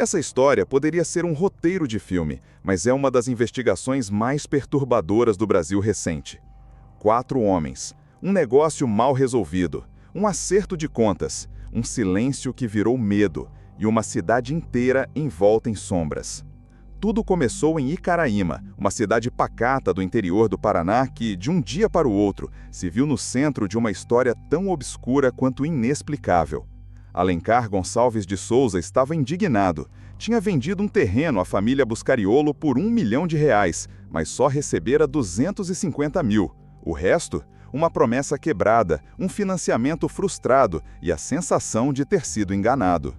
Essa história poderia ser um roteiro de filme, mas é uma das investigações mais perturbadoras do Brasil recente. 4 homens, um negócio mal resolvido, um acerto de contas, um silêncio que virou medo e uma cidade inteira envolta em sombras. Tudo começou em Icaraíma, uma cidade pacata do interior do Paraná que, de um dia para o outro, se viu no centro de uma história tão obscura quanto inexplicável. Alencar Gonçalves de Souza estava indignado. Tinha vendido um terreno à família Buscariolo por R$1 milhão, mas só recebera 250 mil. O resto? Uma promessa quebrada, um financiamento frustrado e a sensação de ter sido enganado.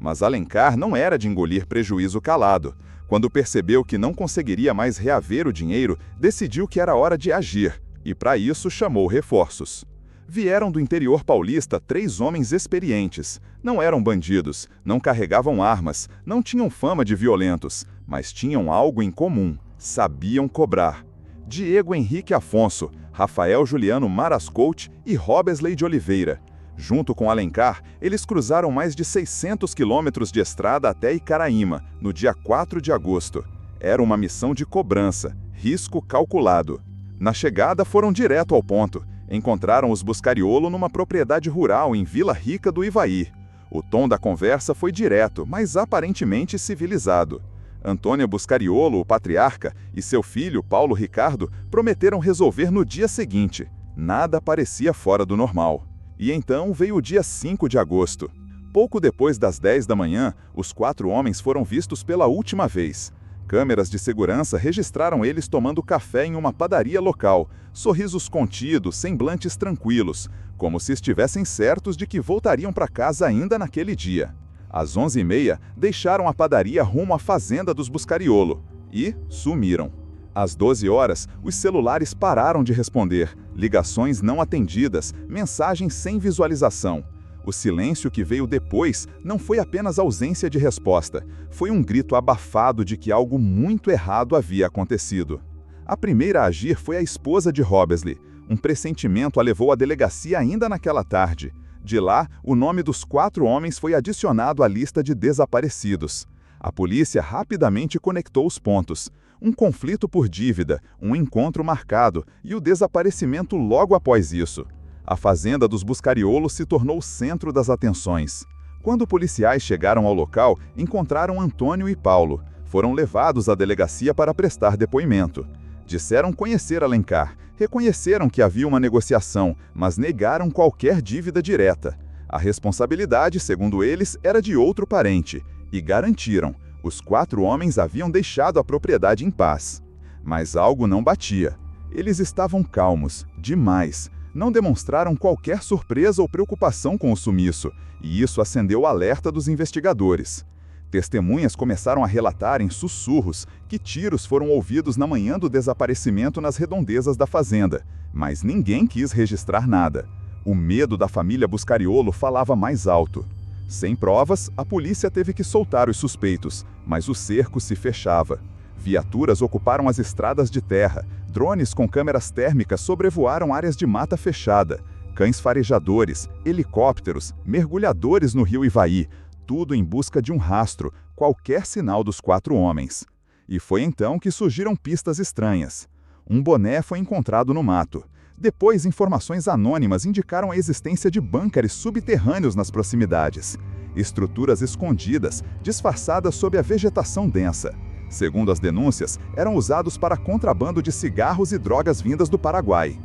Mas Alencar não era de engolir prejuízo calado. Quando percebeu que não conseguiria mais reaver o dinheiro, decidiu que era hora de agir, e para isso chamou reforços. Vieram do interior paulista 3 homens experientes. Não eram bandidos, não carregavam armas, não tinham fama de violentos, mas tinham algo em comum: sabiam cobrar. Diego Henrique Afonso, Rafael Juliano Marascout e Robesley de Oliveira. Junto com Alencar, eles cruzaram mais de 600 quilômetros de estrada até Icaraíma, no dia 4 de agosto. Era uma missão de cobrança, risco calculado. Na chegada foram direto ao ponto. Encontraram os Buscariolo numa propriedade rural em Vila Rica do Ivaí. O tom da conversa foi direto, mas aparentemente civilizado. Antônio Buscariolo, o patriarca, e seu filho, Paulo Ricardo, prometeram resolver no dia seguinte. Nada parecia fora do normal. E então veio o dia 5 de agosto. Pouco depois das 10 da manhã, os 4 homens foram vistos pela última vez. Câmeras de segurança registraram eles tomando café em uma padaria local, sorrisos contidos, semblantes tranquilos, como se estivessem certos de que voltariam para casa ainda naquele dia. Às 11h30, deixaram a padaria rumo à fazenda dos Buscariolo e sumiram. Às 12 horas, os celulares pararam de responder, ligações não atendidas, mensagens sem visualização. O silêncio que veio depois não foi apenas ausência de resposta, foi um grito abafado de que algo muito errado havia acontecido. A primeira a agir foi a esposa de Robesley. Um pressentimento a levou à delegacia ainda naquela tarde. De lá, o nome dos 4 homens foi adicionado à lista de desaparecidos. A polícia rapidamente conectou os pontos. Um conflito por dívida, um encontro marcado e o desaparecimento logo após isso. A fazenda dos Buscariolo se tornou o centro das atenções. Quando policiais chegaram ao local, encontraram Antônio e Paulo. Foram levados à delegacia para prestar depoimento. Disseram conhecer Alencar, reconheceram que havia uma negociação, mas negaram qualquer dívida direta. A responsabilidade, segundo eles, era de outro parente, e garantiram: os 4 homens haviam deixado a propriedade em paz. Mas algo não batia. Eles estavam calmos, demais. Não demonstraram qualquer surpresa ou preocupação com o sumiço, e isso acendeu o alerta dos investigadores. Testemunhas começaram a relatar em sussurros que tiros foram ouvidos na manhã do desaparecimento nas redondezas da fazenda, mas ninguém quis registrar nada. O medo da família Buscariolo falava mais alto. Sem provas, a polícia teve que soltar os suspeitos, mas o cerco se fechava. Viaturas ocuparam as estradas de terra, drones com câmeras térmicas sobrevoaram áreas de mata fechada, cães farejadores, helicópteros, mergulhadores no rio Ivaí, tudo em busca de um rastro, qualquer sinal dos 4 homens. E foi então que surgiram pistas estranhas. Um boné foi encontrado no mato. Depois, informações anônimas indicaram a existência de bunkers subterrâneos nas proximidades. Estruturas escondidas, disfarçadas sob a vegetação densa. Segundo as denúncias, eram usados para contrabando de cigarros e drogas vindas do Paraguai.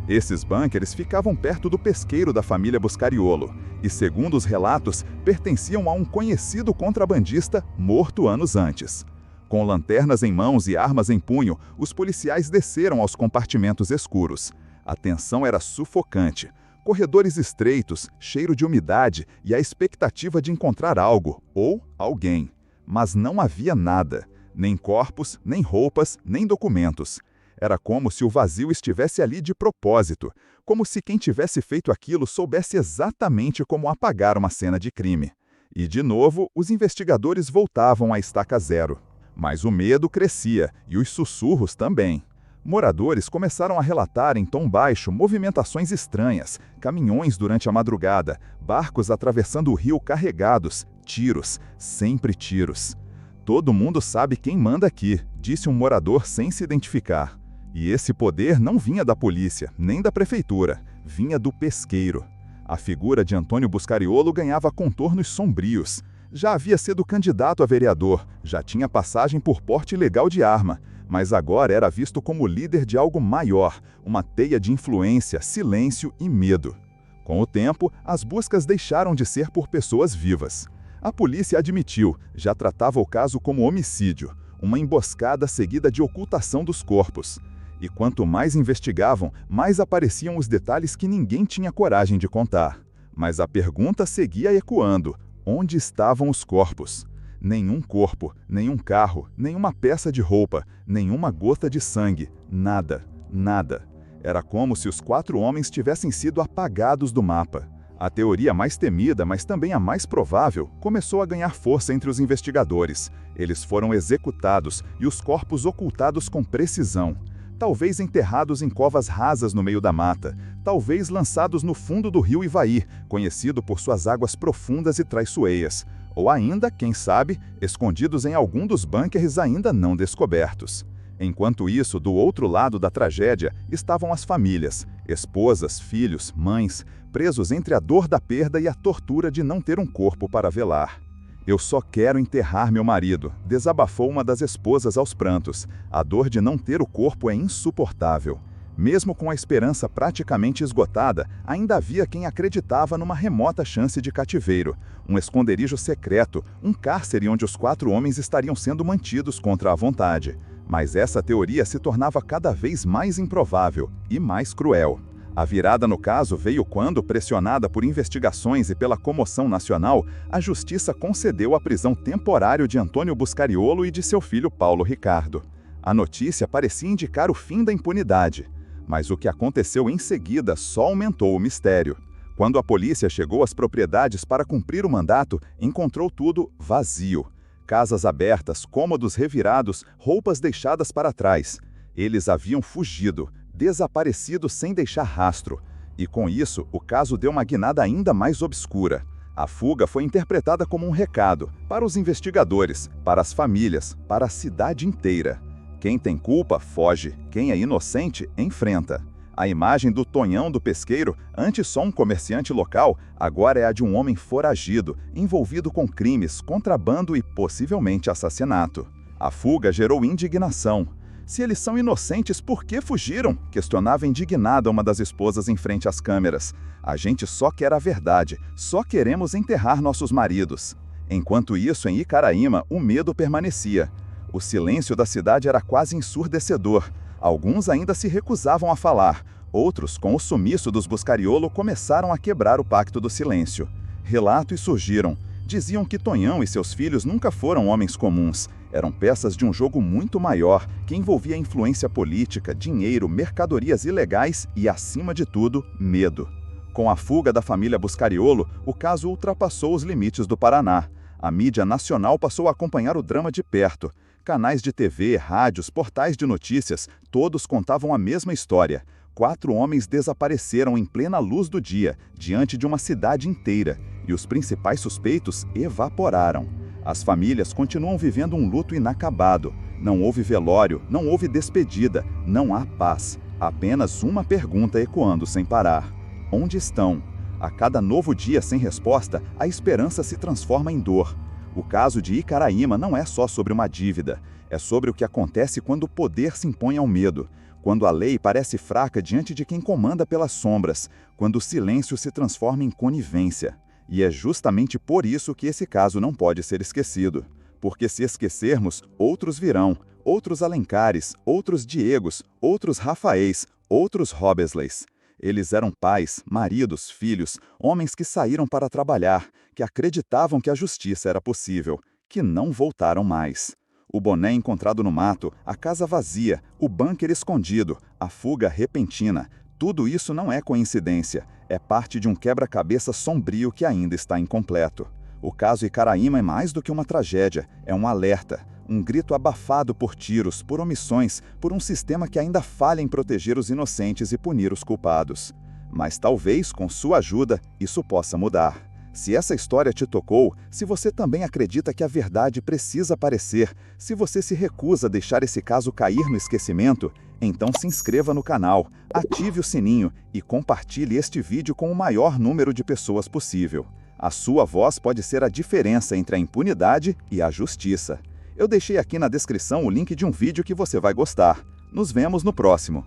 Esses bunkers ficavam perto do pesqueiro da família Buscariolo e, segundo os relatos, pertenciam a um conhecido contrabandista morto anos antes. Com lanternas em mãos e armas em punho, os policiais desceram aos compartimentos escuros. A tensão era sufocante. Corredores estreitos, cheiro de umidade e a expectativa de encontrar algo, ou alguém. Mas não havia nada. Nem corpos, nem roupas, nem documentos. Era como se o vazio estivesse ali de propósito, como se quem tivesse feito aquilo soubesse exatamente como apagar uma cena de crime. E, de novo, os investigadores voltavam à estaca zero. Mas o medo crescia, e os sussurros também. Moradores começaram a relatar em tom baixo movimentações estranhas, caminhões durante a madrugada, barcos atravessando o rio carregados, tiros, sempre tiros. "Todo mundo sabe quem manda aqui", disse um morador sem se identificar. E esse poder não vinha da polícia, nem da prefeitura, vinha do pesqueiro. A figura de Antônio Buscariolo ganhava contornos sombrios. Já havia sido candidato a vereador, já tinha passagem por porte ilegal de arma, mas agora era visto como líder de algo maior, uma teia de influência, silêncio e medo. Com o tempo, as buscas deixaram de ser por pessoas vivas. A polícia admitiu, já tratava o caso como homicídio, uma emboscada seguida de ocultação dos corpos. E quanto mais investigavam, mais apareciam os detalhes que ninguém tinha coragem de contar. Mas a pergunta seguia ecoando: onde estavam os corpos? Nenhum corpo, nenhum carro, nenhuma peça de roupa, nenhuma gota de sangue, nada, nada. Era como se os 4 homens tivessem sido apagados do mapa. A teoria mais temida, mas também a mais provável, começou a ganhar força entre os investigadores. Eles foram executados e os corpos ocultados com precisão. Talvez enterrados em covas rasas no meio da mata, talvez lançados no fundo do rio Ivaí, conhecido por suas águas profundas e traiçoeias, ou ainda, quem sabe, escondidos em algum dos bunkers ainda não descobertos. Enquanto isso, do outro lado da tragédia, estavam as famílias, esposas, filhos, mães, presos entre a dor da perda e a tortura de não ter um corpo para velar. "Eu só quero enterrar meu marido", desabafou uma das esposas aos prantos. A dor de não ter o corpo é insuportável. Mesmo com a esperança praticamente esgotada, ainda havia quem acreditava numa remota chance de cativeiro, um esconderijo secreto, um cárcere onde os 4 homens estariam sendo mantidos contra a vontade. Mas essa teoria se tornava cada vez mais improvável e mais cruel. A virada no caso veio quando, pressionada por investigações e pela comoção nacional, a justiça concedeu a prisão temporária de Antônio Buscariolo e de seu filho Paulo Ricardo. A notícia parecia indicar o fim da impunidade. Mas o que aconteceu em seguida só aumentou o mistério. Quando a polícia chegou às propriedades para cumprir o mandato, encontrou tudo vazio. Casas abertas, cômodos revirados, roupas deixadas para trás. Eles haviam fugido, desaparecido sem deixar rastro. E com isso, o caso deu uma guinada ainda mais obscura. A fuga foi interpretada como um recado para os investigadores, para as famílias, para a cidade inteira. Quem tem culpa, foge. Quem é inocente, enfrenta. A imagem do Tonhão do pesqueiro, antes só um comerciante local, agora é a de um homem foragido, envolvido com crimes, contrabando e possivelmente assassinato. A fuga gerou indignação. "Se eles são inocentes, por que fugiram?", questionava indignada uma das esposas em frente às câmeras. "A gente só quer a verdade, só queremos enterrar nossos maridos." Enquanto isso, em Icaraíma, o medo permanecia. O silêncio da cidade era quase ensurdecedor. Alguns ainda se recusavam a falar. Outros, com o sumiço dos Buscariolo, começaram a quebrar o pacto do silêncio. Relatos surgiram. Diziam que Tonhão e seus filhos nunca foram homens comuns. Eram peças de um jogo muito maior, que envolvia influência política, dinheiro, mercadorias ilegais e, acima de tudo, medo. Com a fuga da família Buscariolo, o caso ultrapassou os limites do Paraná. A mídia nacional passou a acompanhar o drama de perto. Canais de TV, rádios, portais de notícias, todos contavam a mesma história. 4 homens desapareceram em plena luz do dia, diante de uma cidade inteira, e os principais suspeitos evaporaram. As famílias continuam vivendo um luto inacabado. Não houve velório, não houve despedida, não há paz. Apenas uma pergunta ecoando sem parar: onde estão? A cada novo dia sem resposta, a esperança se transforma em dor. O caso de Icaraíma não é só sobre uma dívida, é sobre o que acontece quando o poder se impõe ao medo, quando a lei parece fraca diante de quem comanda pelas sombras, quando o silêncio se transforma em conivência. E é justamente por isso que esse caso não pode ser esquecido. Porque se esquecermos, outros virão, outros Alencares, outros Diegos, outros Rafaéis, outros Robesleys. Eles eram pais, maridos, filhos, homens que saíram para trabalhar, que acreditavam que a justiça era possível, que não voltaram mais. O boné encontrado no mato, a casa vazia, o bunker escondido, a fuga repentina, tudo isso não é coincidência, é parte de um quebra-cabeça sombrio que ainda está incompleto. O caso Icaraíma é mais do que uma tragédia, é um alerta. Um grito abafado por tiros, por omissões, por um sistema que ainda falha em proteger os inocentes e punir os culpados. Mas talvez, com sua ajuda, isso possa mudar. Se essa história te tocou, se você também acredita que a verdade precisa aparecer, se você se recusa a deixar esse caso cair no esquecimento, então se inscreva no canal, ative o sininho e compartilhe este vídeo com o maior número de pessoas possível. A sua voz pode ser a diferença entre a impunidade e a justiça. Eu deixei aqui na descrição o link de um vídeo que você vai gostar. Nos vemos no próximo.